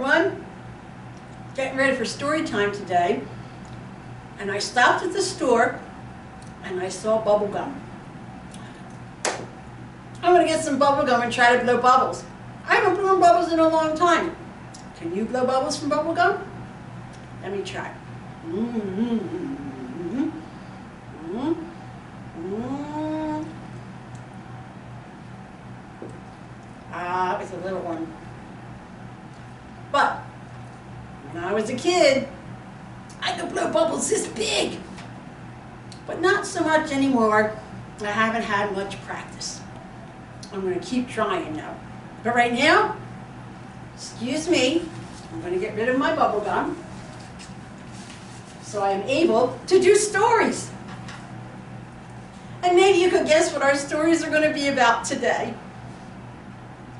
everyone. Getting ready for story time today. And I stopped at the store and I saw bubble gum. I'm going to get some bubble gum and try to blow bubbles. I haven't blown bubbles in a long time. Can you blow bubbles from bubble gum? Let me try. Ah, it's a little one. But when I was a kid, I could blow bubbles this big. But not so much anymore. I haven't had much practice. I'm going to keep trying now. But right now, excuse me, I'm going to get rid of my bubble gum so I am able to do stories. And maybe you could guess what our stories are going to be about today.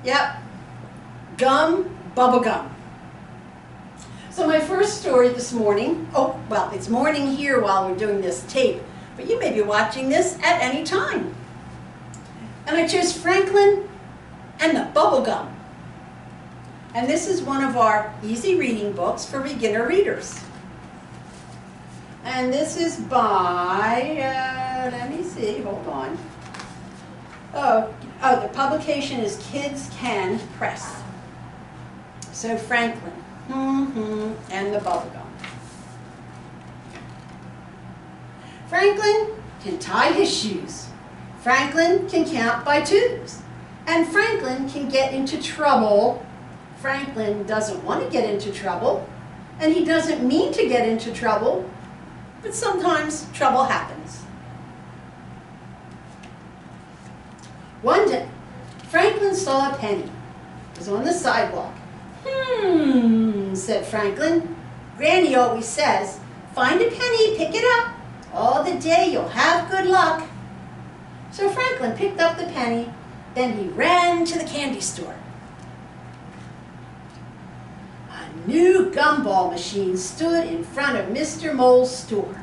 Yep, gum, bubble gum. So my first story this morning, well, it's morning here while we're doing this tape, but you may be watching this at any time. And I chose Franklin and the Bubble Gum. And this is one of our easy reading books for beginner readers. And this is by, let me see, hold on. The publication is Kids Can Press. So Franklin, and the Bubble Gum. Franklin can tie his shoes. Franklin can count by twos. And Franklin can get into trouble. Franklin doesn't want to get into trouble. And he doesn't mean to get into trouble. But sometimes trouble happens. One day, Franklin saw a penny. It was on the sidewalk. Said Franklin. Granny always says, find a penny, pick it up. All the day you'll have good luck. So Franklin picked up the penny, then he ran to the candy store. A new gumball machine stood in front of Mr. Mole's store.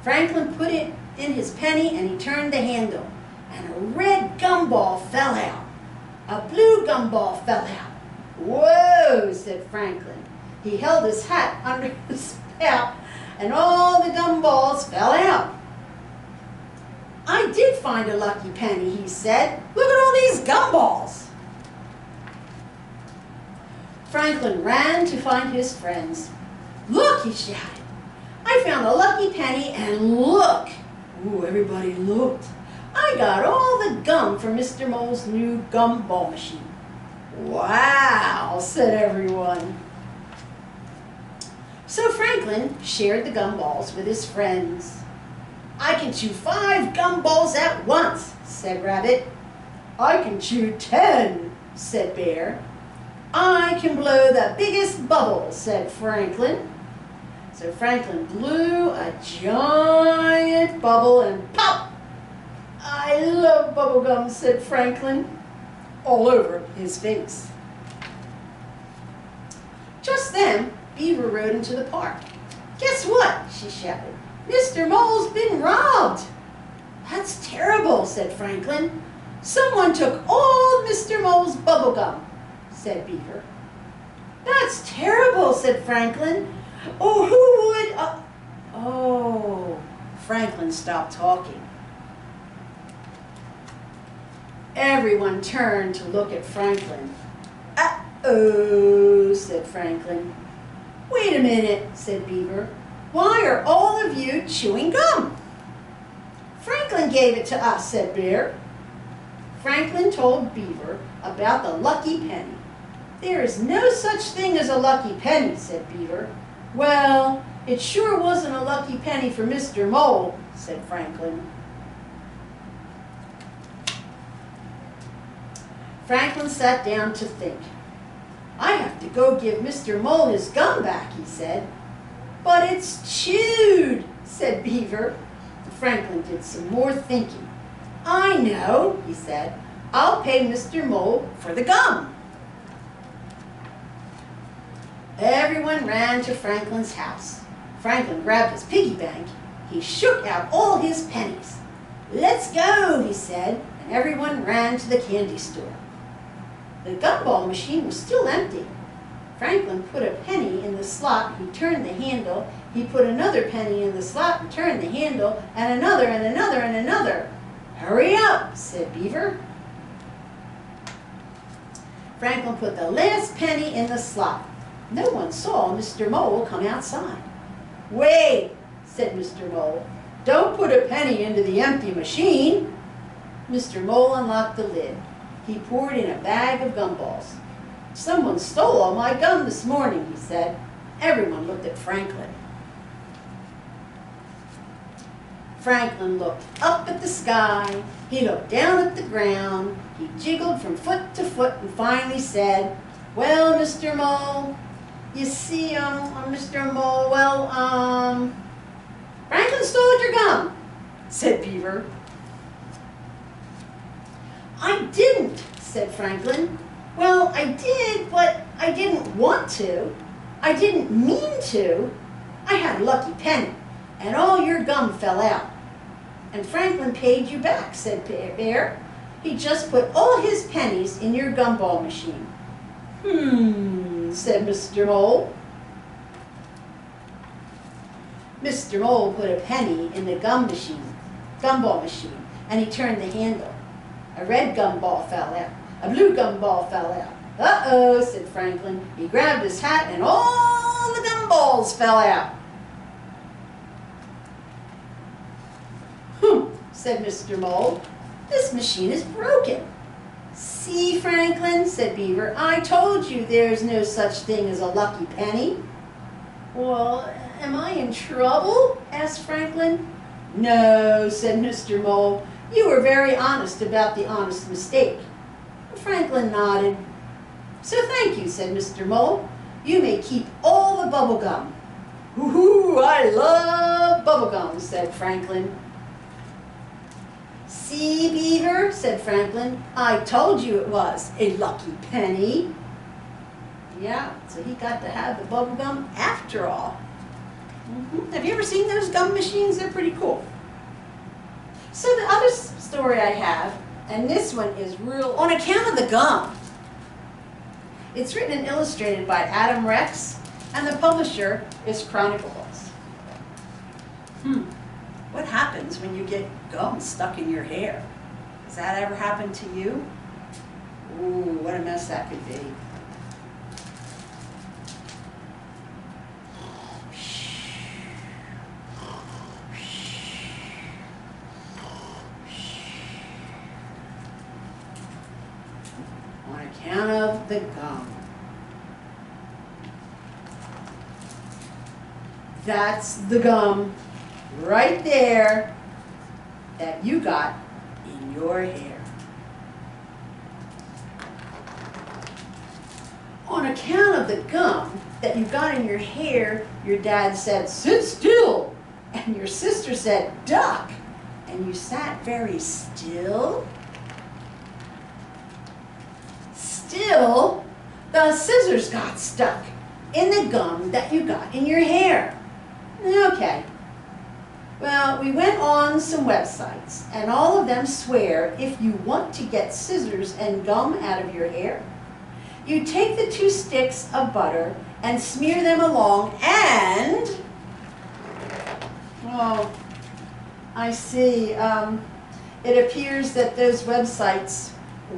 Franklin put it in his penny and he turned the handle. And a red gumball fell out. A blue gumball fell out. Whoa, said Franklin. He held his hat under his spout and all the gumballs fell out. I did find a lucky penny, he said. Look at all these gumballs. Franklin ran to find his friends. Look, he shouted. I found a lucky penny and look. Ooh, everybody looked. I got all the gum from Mr. Mole's new gumball machine. Wow, said everyone. So Franklin shared the gumballs with his friends. I can chew 5 gumballs at once, said Rabbit. I can chew 10, said Bear. I can blow the biggest bubble, said Franklin. So Franklin blew a giant bubble and pop! I love bubblegum, said Franklin, all over his face. Just then, Beaver rode into the park. Guess what? She shouted. Mr. Mole's been robbed. That's terrible, said Franklin. Someone took all Mr. Mole's bubblegum, said Beaver. That's terrible, said Franklin. Oh, who would? Oh, Franklin stopped talking. Everyone turned to look at Franklin. Uh-oh, said Franklin. Wait a minute, said Beaver. Why are all of you chewing gum? Franklin gave it to us, said Bear. Franklin told Beaver about the lucky penny. There is no such thing as a lucky penny, said Beaver. Well, it sure wasn't a lucky penny for Mr. Mole, said Franklin. Franklin sat down to think. I have to go give Mr. Mole his gum back, he said. But it's chewed, said Beaver. Franklin did some more thinking. I know, he said. I'll pay Mr. Mole for the gum. Everyone ran to Franklin's house. Franklin grabbed his piggy bank. He shook out all his pennies. Let's go, he said, and everyone ran to the candy store. The gumball machine was still empty. Franklin put a penny in the slot, he turned the handle, he put another penny in the slot and turned the handle, and another and another and another. "Hurry up," said Beaver. Franklin put the last penny in the slot. No one saw Mr. Mole come outside. "Wait," said Mr. Mole. "Don't put a penny into the empty machine." Mr. Mole unlocked the lid. He poured in a bag of gumballs. "Someone stole all my gum this morning," he said. Everyone looked at Franklin. Franklin looked up at the sky. He looked down at the ground. He jiggled from foot to foot and finally said, "Well, Mr. Mole, you see, Mr. Mole, Franklin stole your gum," said Beaver. "I didn't," said Franklin. "Well, I did, but I didn't want to. I didn't mean to. I had a lucky penny, and all your gum fell out." "And Franklin paid you back," said Bear. "He just put all his pennies in your gumball machine." Said Mr. Mole. Mr. Mole put a penny in the gumball machine, and he turned the handle. A red gumball fell out. A blue gumball fell out. "Uh-oh," said Franklin. He grabbed his hat, and all the gumballs fell out. Said Mr. Mole. "This machine is broken." "See, Franklin," said Beaver, "I told you there's no such thing as a lucky penny." "Well, am I in trouble?" asked Franklin. "No," said Mr. Mole. "You were very honest about the honest mistake." Franklin nodded. "So thank you," said Mr. Mole. "You may keep all the bubble gum." "Ooh, I love bubble gum," said Franklin. "See, Beaver," said Franklin, "I told you it was a lucky penny." Yeah, so he got to have the bubble gum after all. Have you ever seen those gum machines? They're pretty cool. So the other story I have, and this one is real on account of the gum. It's written and illustrated by Adam Rex, and the publisher is Chronicle Books. What happens when you get gum stuck in your hair? Has that ever happened to you? Ooh, what a mess that could be. On account of the gum. That's the gum right there that you got in your hair. On account of the gum that you got in your hair, your dad said, "Sit still," and your sister said, "Duck," and you sat very still. Still, the scissors got stuck in the gum that you got in your hair. Okay. Well, we went on some websites, and all of them swear if you want to get scissors and gum out of your hair, you take the 2 sticks of butter and smear them along, and, oh, I see, it appears that those websites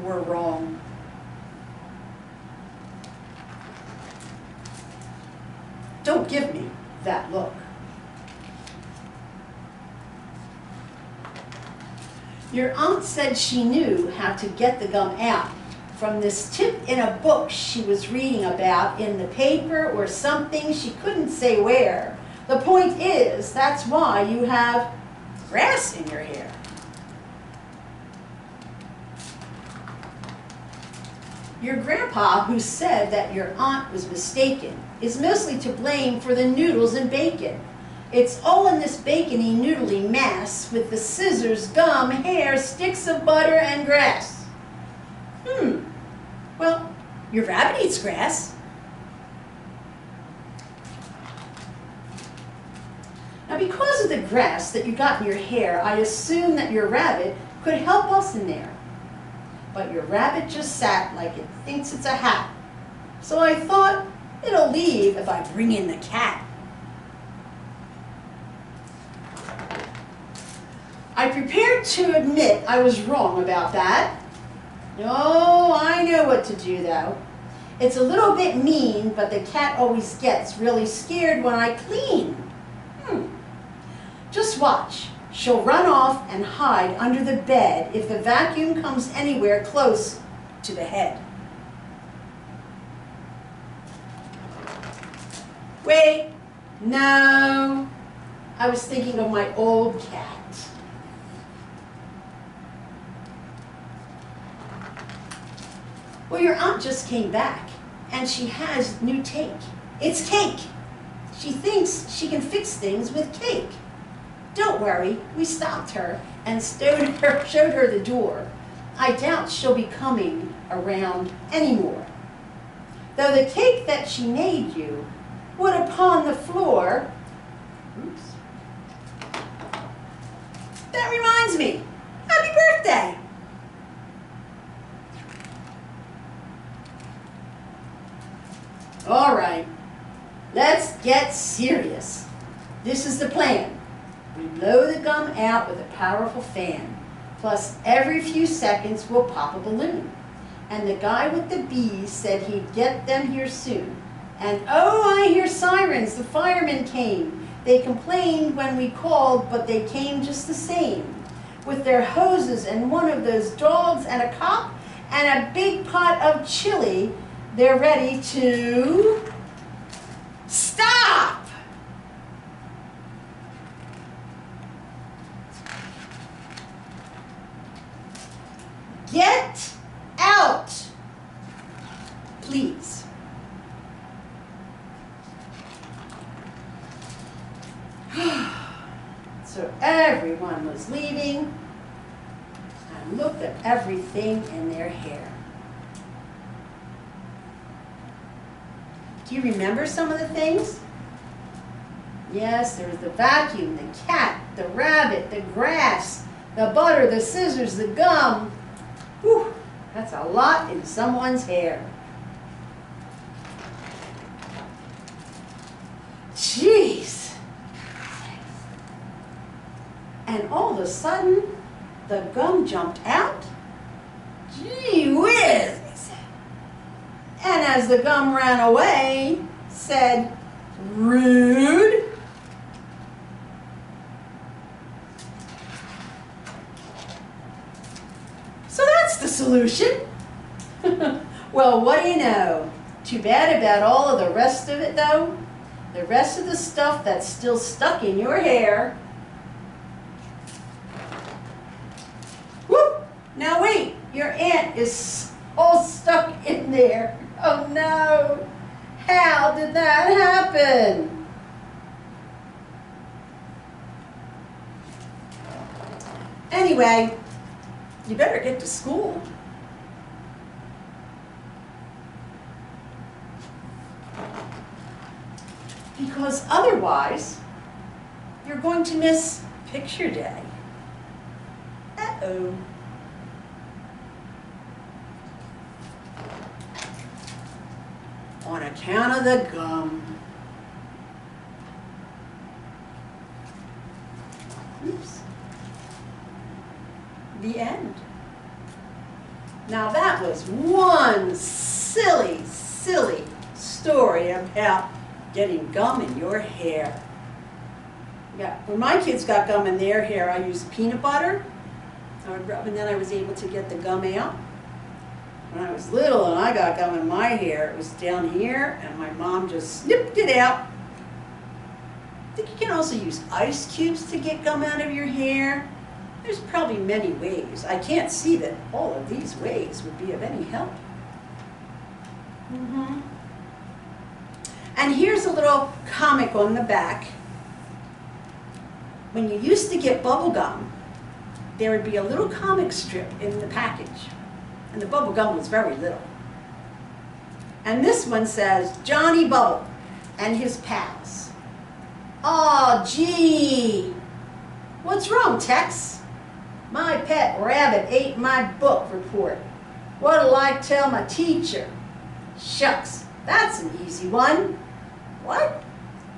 were wrong. Don't give me that look. Your aunt said she knew how to get the gum out from this tip in a book she was reading about in the paper or something, she couldn't say where. The point is, that's why you have grass in your hair. Your grandpa, who said that your aunt was mistaken, is mostly to blame for the noodles and bacon. It's all in this bacony, noodly mess with the scissors, gum, hair, sticks of butter, and grass. Well, your rabbit eats grass. Now, because of the grass that you got in your hair, I assume that your rabbit could help us in there. But your rabbit just sat like it thinks it's a hat. So I thought, It'll leave if I bring in the cat. I prepared to admit I was wrong about that. Oh, I know what to do though. It's a little bit mean, but the cat always gets really scared when I clean. Just watch. She'll run off and hide under the bed if the vacuum comes anywhere close to the head. Wait, no. I was thinking of my old cat. Well, your aunt just came back, and she has new take. It's cake. She thinks she can fix things with cake. Don't worry, we stopped her and showed her the door. I doubt she'll be coming around anymore. Though the cake that she made you would upon the floor. Oops. That reminds me, happy birthday! All right, let's get serious. This is the plan. We blow the gum out with a powerful fan. Plus, every few seconds we'll pop a balloon. And the guy with the bees said he'd get them here soon. And oh, I hear sirens. The firemen came. They complained when we called, but they came just the same. With their hoses and one of those dogs and a cop and a big pot of chili, they're ready to stop! Get out, please. So everyone was leaving and looked at everything in their hair. Do you remember some of the things? Yes, there was the vacuum, the cat, the rabbit, the grass, the butter, the scissors, the gum. Whew, that's a lot in someone's hair. Jeez. And all of a sudden, the gum jumped out. Gee whiz, I said. And as the gum ran away, said, rude. So that's the solution. Well, what do you know? Too bad about all of the rest of it, though. The rest of the stuff that's still stuck in your hair. Whoop! Now wait, your aunt is all stuck in there. Oh no! How did that happen? Anyway, you better get to school. Because otherwise, you're going to miss picture day. Uh-oh. On account of the gum. Oops. The end. Now that was one silly, silly story about getting gum in your hair. Yeah, when my kids got gum in their hair, I used peanut butter, I would rub, and then I was able to get the gum out. When I was little and I got gum in my hair, it was down here, and my mom just snipped it out. I think you can also use ice cubes to get gum out of your hair. There's probably many ways. I can't see that all of these ways would be of any help. And here's a little comic on the back. When you used to get bubble gum, there would be a little comic strip in the package. And the bubble gum was very little. And this one says, Johnny Bubble and his pals. Aw, gee. What's wrong, Tex? My pet rabbit ate my book report. What'll I tell my teacher? Shucks. That's an easy one. What?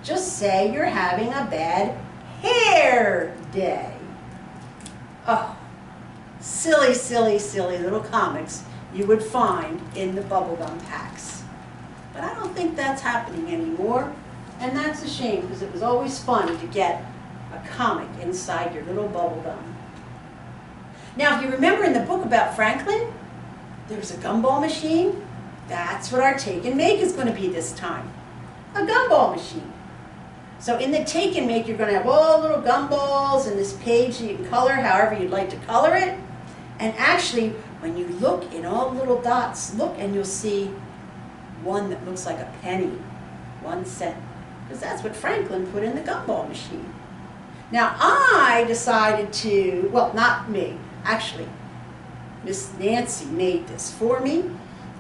Just say you're having a bad hair day. Oh, silly, silly, silly little comics you would find in the bubblegum packs. But I don't think that's happening anymore, and that's a shame because it was always fun to get a comic inside your little bubblegum. Now, if you remember in the book about Franklin, there was a gumball machine. That's what our take and make is going to be this time, a gumball machine. So in the take and make, you're going to have all little gumballs and this page that you can color however you'd like to color it. And actually, when you look in all the little dots, look and you'll see one that looks like a penny, 1 cent, because that's what Franklin put in the gumball machine. Now I decided to, well, not me, actually, Miss Nancy made this for me,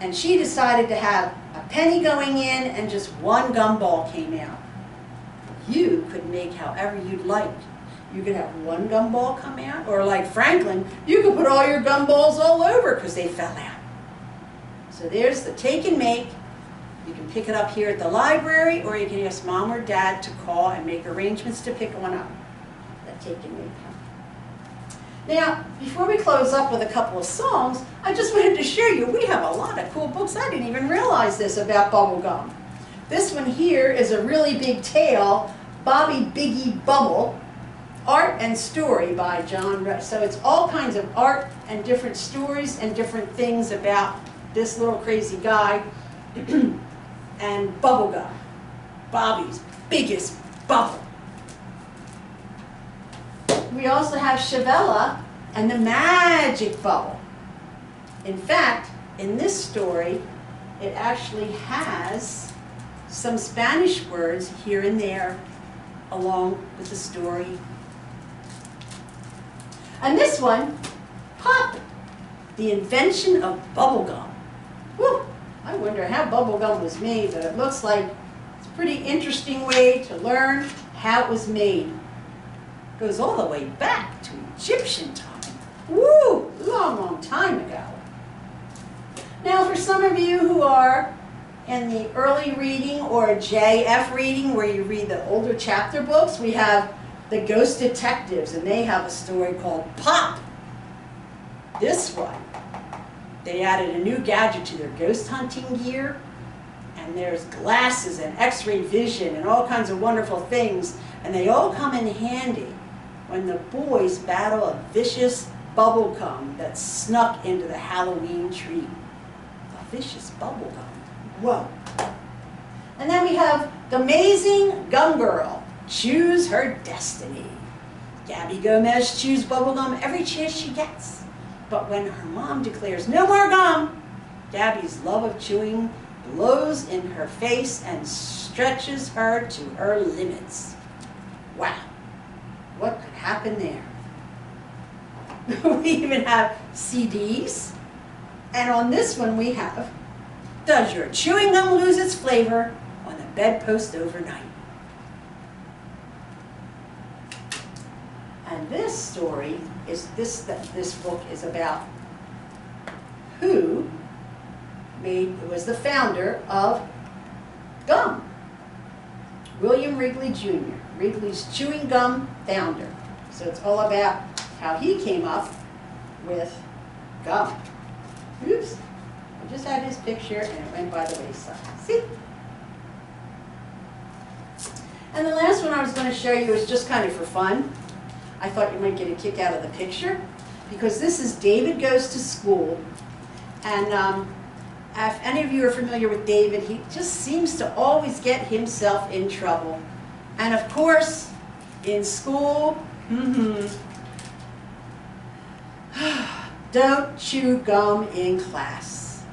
and she decided to have a penny going in and just 1 gumball came out. You could make however you'd like. You could have 1 gumball come out, or like Franklin, you could put all your gumballs all over because they fell out. So there's the take and make. You can pick it up here at the library, or you can ask Mom or Dad to call and make arrangements to pick one up. That take and make. Now, before we close up with a couple of songs, I just wanted to show you, we have a lot of cool books. I didn't even realize this about bubblegum. This one here is a really big tale, Bobby Biggie Bubble, Art and Story by John Rush. So it's all kinds of art and different stories and different things about this little crazy guy and bubblegum, Bobby's biggest bubble. We also have Shavella and the Magic Bubble. In fact, in this story, it actually has some Spanish words here and there along with the story. And this one, Pop, the invention of bubblegum. Whew, I wonder how bubblegum was made, but it looks like it's a pretty interesting way to learn how it was made. Goes all the way back to Egyptian time. Woo! Long, long time ago. Now for some of you who are in the early reading or JF reading where you read the older chapter books, we have the Ghost Detectives, and they have a story called Pop. This one, they added a new gadget to their ghost hunting gear, and there's glasses and x-ray vision and all kinds of wonderful things, and they all come in handy when the boys battle a vicious bubblegum that snuck into the Halloween tree. A vicious bubblegum. Whoa. And then we have The Amazing Gum Girl, Choose Her Destiny. Gabby Gomez chews bubblegum every chance she gets. But when her mom declares no more gum, Gabby's love of chewing blows in her face and stretches her to her limits. Wow. What could happen there? We even have CDs. And on this one we have, does your chewing gum lose its flavor on the bedpost overnight? And this story is, this book is about who was the founder of gum. William Wrigley Jr., Wrigley's chewing gum founder. So it's all about how he came up with gum. Oops, I just had his picture and it went by the wayside. See? And the last one I was going to show you is just kind of for fun. I thought you might get a kick out of the picture because this is David Goes to School. And if any of you are familiar with David, he just seems to always get himself in trouble. And of course, in school, don't chew gum in class.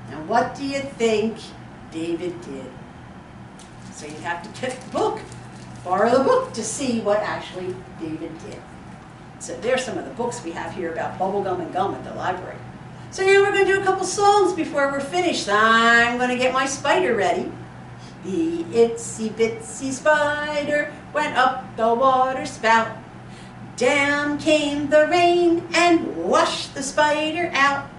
Now what do you think David did? So you have to get the book, borrow the book to see what actually David did. So there's some of the books we have here about bubblegum and gum at the library. So now we're going to do a couple songs before we're finished. I'm going to get my spider ready. The itsy bitsy spider went up the water spout. Down came the rain and washed the spider out.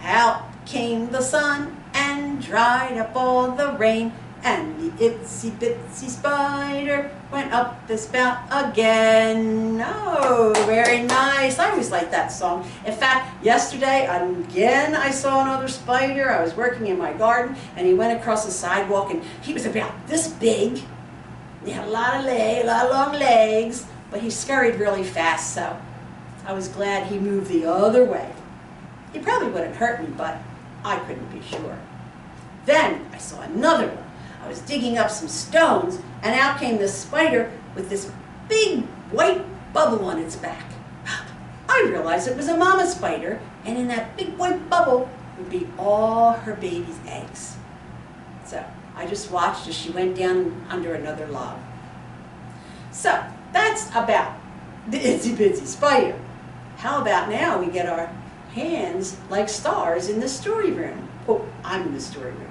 Out came the sun and and dried up all the rain, and the itsy bitsy spider went up the spout again. Oh, very nice. I always like that song. In fact, yesterday, again, I saw another spider. I was working in my garden, and he went across the sidewalk, and he was about this big. He had a lot of long legs, but he scurried really fast, so I was glad he moved the other way. He probably wouldn't hurt me, but I couldn't be sure. Then I saw another one. I was digging up some stones, and out came this spider with this big white bubble on its back. I realized it was a mama spider, and in that big white bubble would be all her baby's eggs. So I just watched as she went down under another log. So that's about the itsy bitsy spider. How about now we get our hands like stars in the story room? Oh, I'm in the story room.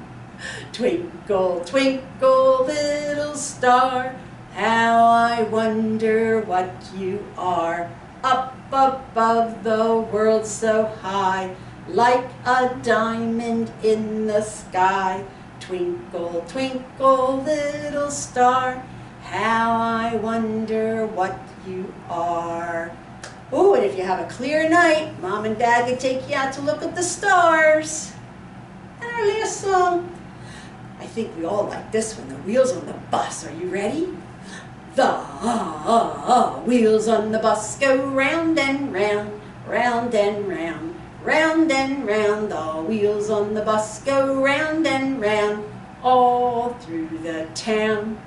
Twinkle, twinkle, little star, how I wonder what you are. Up above the world so high, like a diamond in the sky. Twinkle, twinkle, little star, how I wonder what you are. Oh, and if you have a clear night, Mom and Dad can take you out to look at the stars. And our last song, I think we all like this one, The Wheels on the Bus. Are you ready? The wheels on the bus go round and round, round and round, round and round. The wheels on the bus go round and round, all through the town.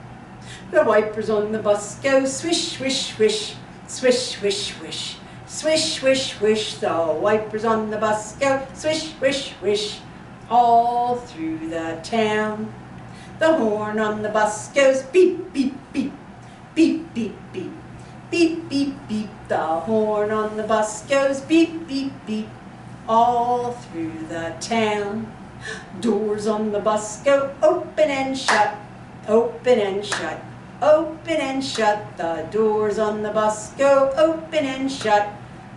The wipers on the bus go swish, swish, swish, swish, swish, swish, swish, swish, swish. The wipers on the bus go swish, swish, swish, all through the town. The horn on the bus goes beep, beep, beep, beep, beep, beep, beep, beep, beep. The horn on the bus goes beep, beep, beep, all through the town. Doors on the bus go open and shut, open and shut, open and shut. The doors on the bus go open and shut,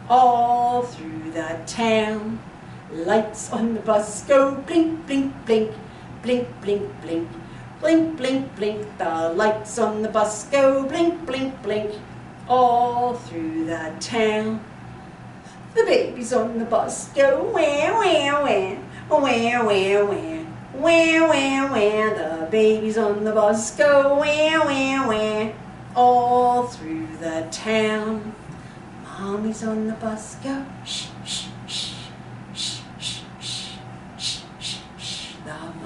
all through the town. Lights on the bus go blink, blink, blink, blink, blink, blink, blink, blink, blink. The lights on the bus go blink, blink, blink, all through the town. The babies on the bus go wah, wah, wah, wah, wah, wah, wah, wah, wah. The babies on the bus go wah, wah, wah, all through the town. Mommies on the bus go shh, shh, shh.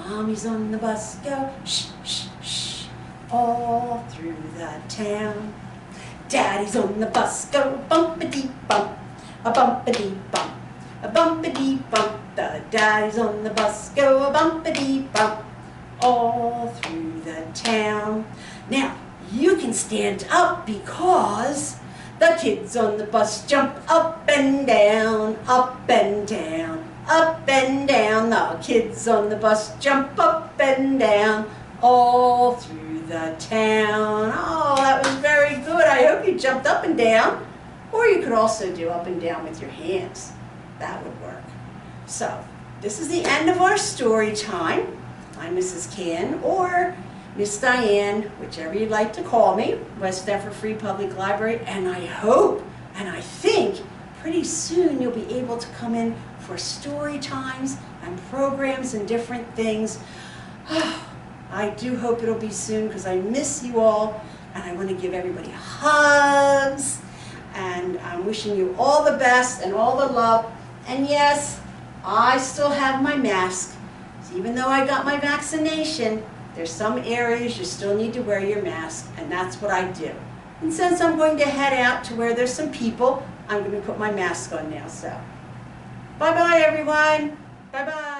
Mommies on the bus go shh, shh, shh, all through the town. Daddies on the bus go bumpity bump, a bumpity bump, a bumpity bump. The daddies on the bus go a bumpity bump, all through the town. Now, you can stand up because the kids on the bus jump up and down, up and down, up and down. The kids on the bus jump up and down, all through the town. Oh, that was very good. I hope you jumped up and down. Or you could also do up and down with your hands. That would work. So, this is the end of our story time. I'm Mrs. Ken, or Miss Diane, whichever you'd like to call me, West Stafford Free Public Library, and I hope, and I think, pretty soon you'll be able to come in for story times and programs and different things. I do hope it'll be soon because I miss you all, and I want to give everybody hugs, and I'm wishing you all the best and all the love. And yes, I still have my mask. So even though I got my vaccination, there's some areas you still need to wear your mask, and that's what I do. And since I'm going to head out to where there's some people, I'm going to put my mask on now. So, bye-bye, everyone. Bye-bye.